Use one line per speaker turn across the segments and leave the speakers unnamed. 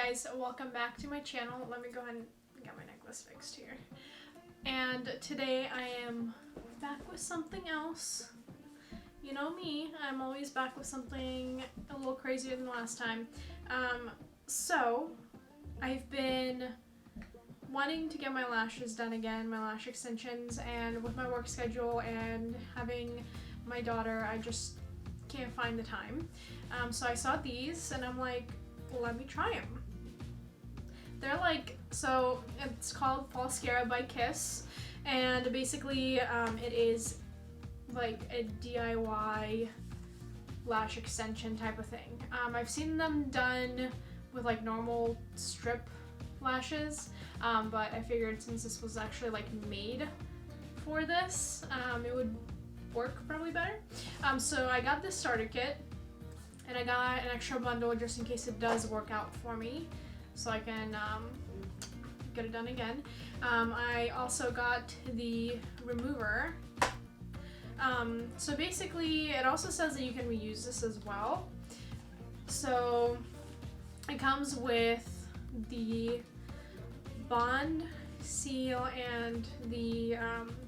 guys, welcome back to my channel. Let me go ahead and get my necklace fixed here. And today I am back with something else. You know me, I'm always back with something a little crazier than last time. So I've been wanting to get my lashes done again, my lash extensions, and with my work schedule and having my daughter, I just can't find the time. So I saw these and I'm like, let me try them. They're like, so it's called Falscara by Kiss, and basically it is like a DIY lash extension type of thing. I've seen them done with like normal strip lashes, but I figured since this was actually like made for this, it would work probably better. So I got this starter kit, and I got an extra bundle just in case it does work out for me, so I can get it done again. I also got the remover. So basically it also says that you can reuse this as well. So it comes with the bond, seal, and the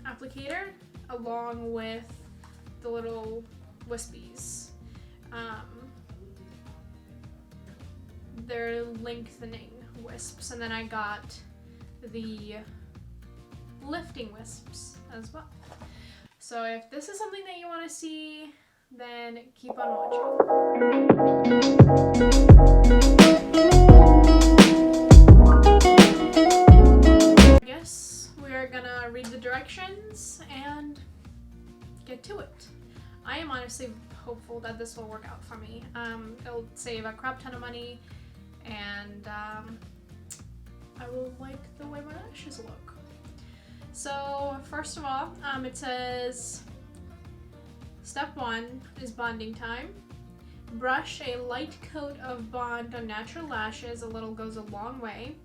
applicator, along with the little wispies. They're lengthening wisps, and then I got the lifting wisps as well. So if this is something that you want to see, then keep on watching. I guess we're gonna read the directions and get to it. I am honestly hopeful that this will work out for me. It'll save a crap ton of money, and I will like the way my lashes look. So first of all, it says step 1 is bonding time. Brush a light coat of bond on natural lashes. A little goes a long way.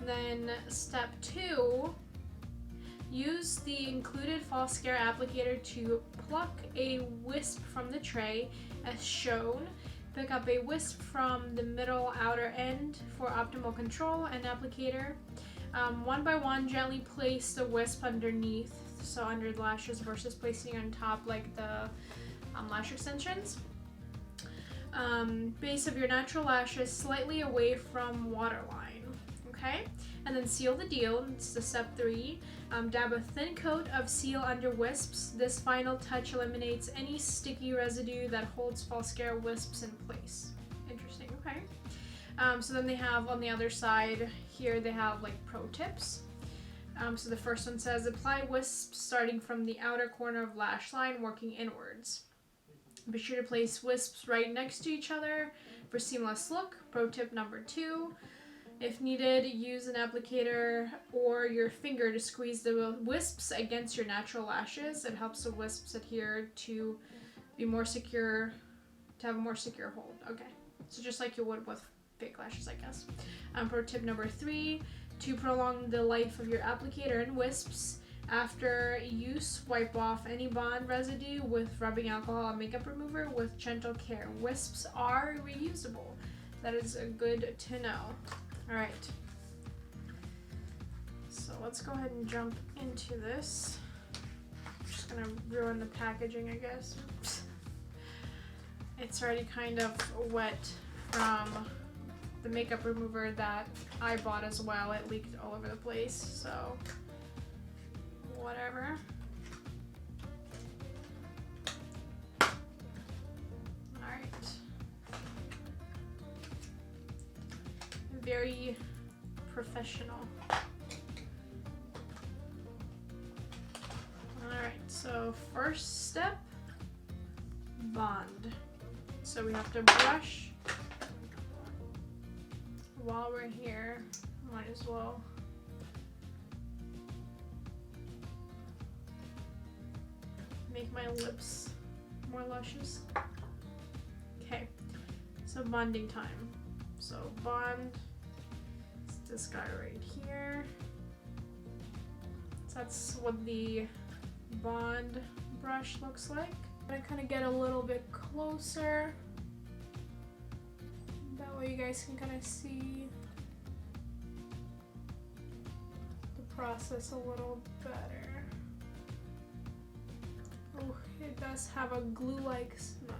Then step 2, use the included Falscara applicator to pluck a wisp from the tray as shown. Pick up a wisp from the middle outer end for optimal control and applicator. One by one, gently place the wisp underneath, so under the lashes versus placing on top like the lash extensions. Base of your natural lashes slightly away from waterline. Okay? And then seal the deal. It's the step 3. Dab a thin coat of seal under wisps. This final touch eliminates any sticky residue that holds Falscara wisps in place. Interesting, okay. So then they have on the other side here, they have like pro tips. So the first one says apply wisps starting from the outer corner of lash line, working inwards. Be sure to place wisps right next to each other for seamless look. Pro tip number 2. If needed, use an applicator or your finger to squeeze the wisps against your natural lashes. It helps the wisps adhere to be more secure, to have a more secure hold. Okay, so just like you would with fake lashes, I guess. Pro tip number 3, to prolong the life of your applicator and wisps. After use, wipe off any bond residue with rubbing alcohol and makeup remover with gentle care. Wisps are reusable. That is good to know. Alright, so let's go ahead and jump into this. I'm just gonna ruin the packaging, I guess. It's already kind of wet from the makeup remover that I bought as well. It leaked all over the place, so whatever. Alright. Very professional. Alright, so first step, bond. So we have to brush while we're here. Might as well. Make my lips more luscious. Okay, so bonding time. So bond. This guy right here. So that's what the bond brush looks like. I'm gonna kind of get a little bit closer. That way you guys can kind of see process a little better. Oh, it does have a glue-like smell.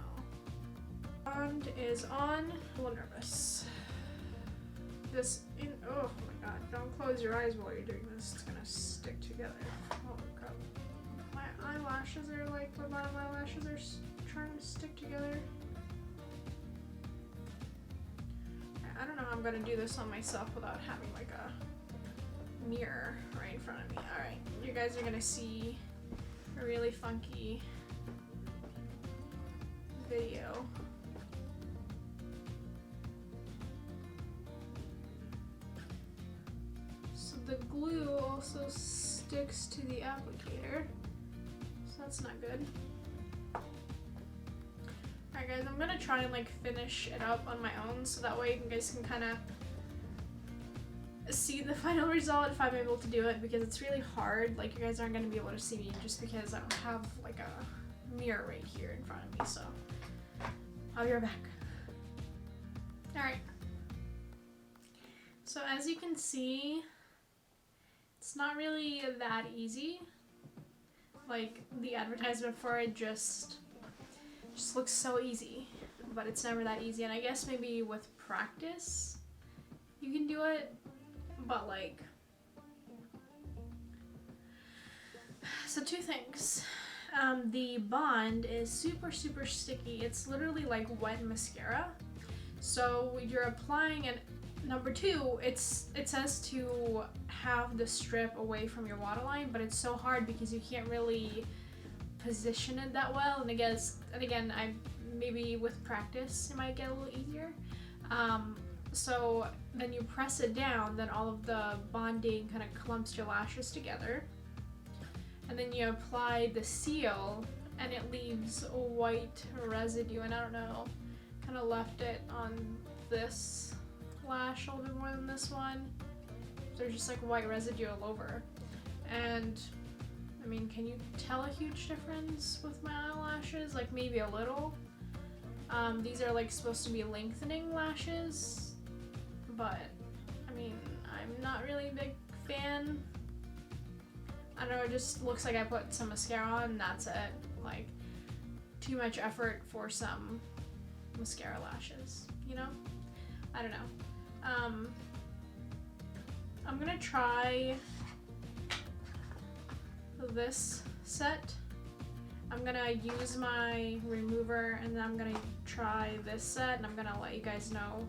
Bond is on. A little nervous. Oh my god, don't close your eyes while you're doing this. It's gonna stick together. Oh crap. My eyelashes are like, my bottom eyelashes are trying to stick together. I don't know how I'm gonna do this on myself without having like a mirror right in front of me. Alright, you guys are gonna see a really funky video. So the glue also sticks to the applicator, so that's not good. Alright guys, I'm gonna try and like finish it up on my own so that way you guys can kind of see the final result if I'm able to do it, because it's really hard. Like, you guys aren't gonna be able to see me just because I don't have like a mirror right here in front of me, so I'll be right back. Alright. So as you can see, it's not really that easy. Like, the advertisement for it just looks so easy, but it's never that easy. And I guess maybe with practice you can do it, but like, so two things. The bond is super sticky. It's literally like wet mascara. So you're applying, and number two, it says to have the strip away from your waterline, but it's so hard because you can't really position it that well. And again, maybe with practice it might get a little easier. So then you press it down, then all of the bonding kind of clumps your lashes together, and then you apply the seal and it leaves a white residue. And I don't know, kind of left it on this lash a little bit more than this one. There's just like white residue all over. And I mean, can you tell a huge difference with my eyelashes? Like, maybe a little. These are like supposed to be lengthening lashes, but I mean, I'm not really a big fan. I don't know, it just looks like I put some mascara on and that's it. Like, too much effort for some mascara lashes, you know? I don't know. I'm gonna try this set. I'm gonna use my remover and then I'm gonna try this set, and I'm gonna let you guys know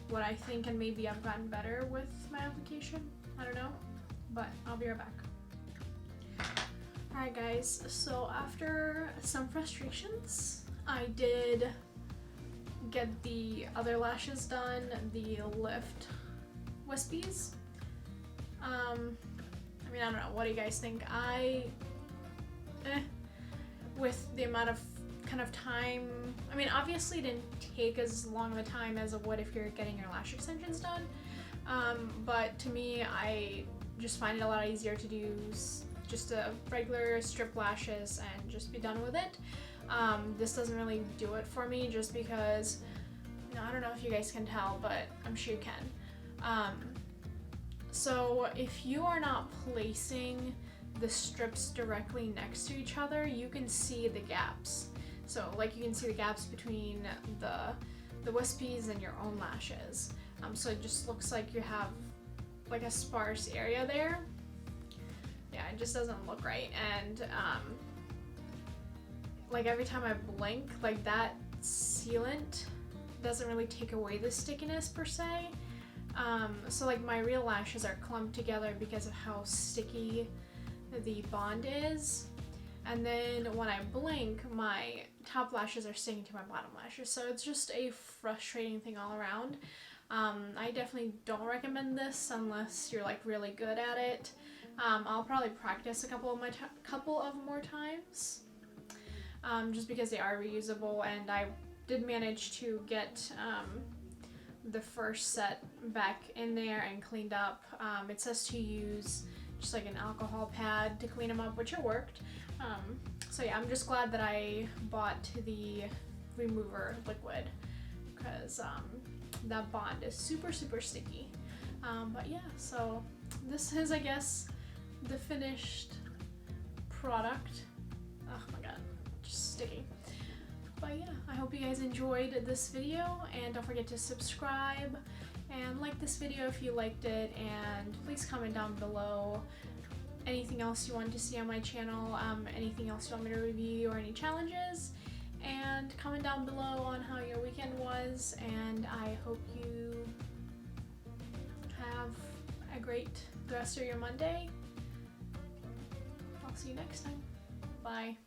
what I think, and maybe I've gotten better with my application. I don't know, but I'll be right back. Alright guys, so after some frustrations, I did get the other lashes done, the lift wispies. I mean, I don't know, what do you guys think? With the amount of kind of time, I mean, obviously it didn't take as long of a time as it would if you're getting your lash extensions done, but to me, I just find it a lot easier to do just a regular strip lashes and just be done with it. This doesn't really do it for me, just because, you know, I don't know if you guys can tell, but I'm sure you can. So if you are not placing the strips directly next to each other, you can see the gaps. So like, you can see the gaps between the wispies and your own lashes. So it just looks like you have like a sparse area there. Yeah, it just doesn't look right. And like, every time I blink, like, that sealant doesn't really take away the stickiness per se. So like, my real lashes are clumped together because of how sticky the bond is, and then when I blink, my top lashes are sticking to my bottom lashes, so it's just a frustrating thing all around. I definitely don't recommend this unless you're like really good at it. I'll probably practice a couple of more times, just because they are reusable, and I did manage to get the first set back in there and cleaned up. It says to use just like an alcohol pad to clean them up, which it worked. So yeah, I'm just glad that I bought the remover liquid, because that bond is super sticky. But yeah, so this is, I guess, the finished product. Oh my god, just sticking. But yeah, I hope you guys enjoyed this video, and don't forget to subscribe and like this video if you liked it, and please comment down below anything else you want to see on my channel, anything else you want me to review, or any challenges, and comment down below on how your weekend was, and I hope you have a great rest of your Monday. I'll see you next time. Bye.